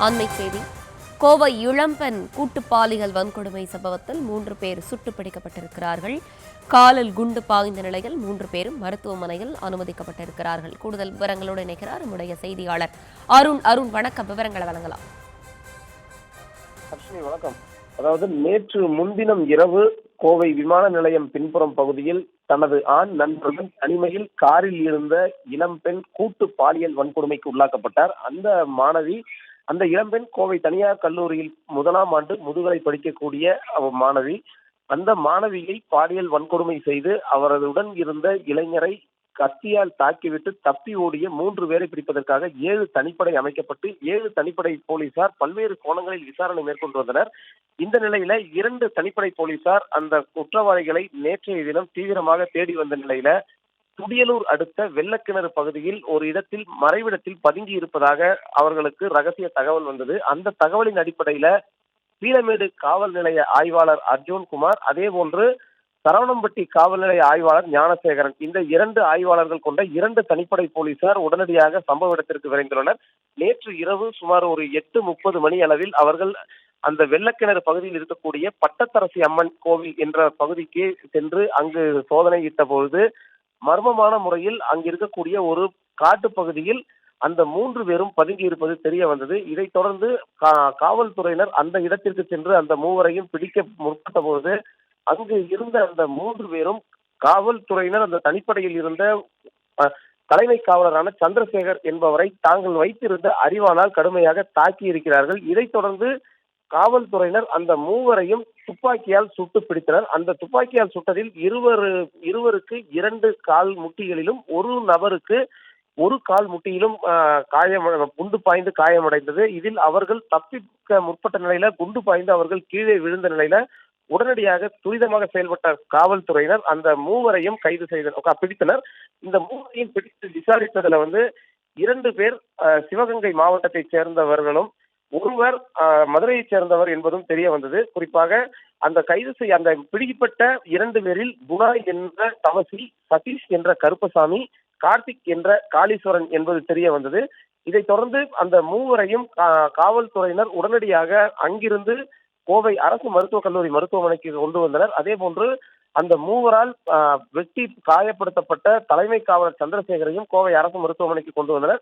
அண்மைச் செய்தி. கோவை இளம்பெண் கூட்டு பாலியல் வன்கொடுமை சம்பவத்தில் 3 பேர் சுட்டுப் பிடிக்கப்பட்டிருக்கிறார்கள். காலில் குண்டு பாய்ந்த நிலையில் 3 பேரும் மருத்துவமனையில் அனுமதிக்கப்பட்டிருக்கிறார்கள். கூடுதல் விவரங்களோடு இணைக்கிறார் நம்முடைய செய்தியாளர் அருண். வணக்கம், விவரங்களை வழங்கலாம். வணக்கம். அதாவது நேற்று முன்தினம் இரவு கோவை விமான நிலையம் பின்புறம் பகுதியில் தனது ஆண் நண்பருடன் தனிமையில் காரில் இருந்த இளம்பெண் கூட்டு பாலியல் வன்கொடுமைக்கு உள்ளாக்கப்பட்டார். அந்த இளம்பெண் கோவை தனியார் கல்லூரியில் 1ஆம் ஆண்டு முதுகலை படிக்கக்கூடிய மாணவி. அந்த மாணவியை பாலியல் வன்கொடுமை செய்து அவருடன் இருந்த இளைஞரை கத்தியால் தாக்கிவிட்டு தப்பி ஓடிய 3 பேரை பிடிப்பதற்காக 7 தனிப்படை அமைக்கப்பட்டு 7 தனிப்படை போலீசார் பல்வேறு கோணங்களில் விசாரணை மேற்கொண்டு வந்தனர். இந்த நிலையில 2 தனிப்படை போலீசார் அந்த குற்றவாளிகளை நேற்றைய தினம் தீவிரமாக தேடி வந்த நிலையில துடியலூர் அடுத்த வெள்ளக்கிணறு பகுதியில் ஒரு இடத்தில் மறைவிடத்தில் பதுங்கி இருப்பதாக அவர்களுக்கு ரகசிய தகவல் வந்தது. அந்த தகவலின் அடிப்படையில பீளமேடு காவல் நிலைய ஆய்வாளர் அர்ஜுன்குமார், அதே போன்று சரவணம்பட்டி காவல் நிலைய ஆய்வாளர் ஞானசேகரன், இந்த 2 ஆய்வாளர்கள் கொண்ட 2 தனிப்படை போலீசார் உடனடியாக சம்பவ இடத்திற்கு விரைந்துள்ளனர். நேற்று இரவு சுமார் ஒரு 8:30 மணி அளவில் அவர்கள் அந்த வெள்ளக்கிணறு பகுதியில் இருக்கக்கூடிய பட்டத்தரசி அம்மன் கோவில் என்ற பகுதிக்கு சென்று அங்கு சோதனையிட்ட பொழுது மர்மமான முறையில் அங்கு இருக்கக்கூடிய ஒரு காட்டு பகுதியில் அந்த 3 பேரும் பதுங்கி இருப்பது தெரிய வந்தது. இதைத் தொடர்ந்து காவல்துறையினர் அந்த இடத்திற்கு சென்று அந்த மூவரையும் பிடிக்க முற்பட்ட போது அங்கு இருந்த அந்த 3 பேரும் காவல்துறையினர் அந்த தனிப்படையில் இருந்த தலைமை காவலரான சந்திரசேகர் என்பவரை தாங்கள் வைத்திருந்த அரிவாளால் கடுமையாக தாக்கி இருக்கிறார்கள். இதைத் தொடர்ந்து காவல்துறையினர் அந்த மூவரையும் துப்பாக்கியால் சுட்டு பிடித்தனர். அந்த துப்பாக்கியால் சுட்டதில் இருவருக்கு 2 கால் முட்டிகளிலும் ஒரு நபருக்கு ஒரு கால் முட்டியிலும் குண்டு பாய்ந்து காயமடைந்தது. இதில் அவர்கள் தப்பிக்க முற்பட்ட நிலையில குண்டு பாய்ந்து அவர்கள் கீழே விழுந்த நிலையில உடனடியாக துரிதமாக செயல்பட்ட காவல்துறையினர் அந்த மூவரையும் பிடித்தனர். இந்த மூவரையும் பிடித்து விசாரித்ததுல 2 பேர் சிவகங்கை மாவட்டத்தை சேர்ந்தவர்களும் ஒருவர் மதுரையைச் சேர்ந்தவர் என்பதும் தெரிய வந்தது. குறிப்பாக அந்த பிடிக்கப்பட்ட 2 பேரில் குணா என்ற தவசி, சதீஷ் என்ற கருப்பசாமி, கார்த்திக் என்ற காளீஸ்வரன் என்பது தெரிய வந்தது. இதைத் தொடர்ந்து அந்த மூவரையும் காவல்துறையினர் உடனடியாக அங்கிருந்து கோவை அரசு மருத்துவக் கல்லூரி மருத்துவமனைக்கு கொண்டு வந்தனர். அதே போன்று அந்த மூவரால் வெட்டி காயப்படுத்தப்பட்ட தலைமை காவலர் சந்திரசேகரையும் கோவை அரசு மருத்துவமனைக்கு கொண்டு வந்தனர்.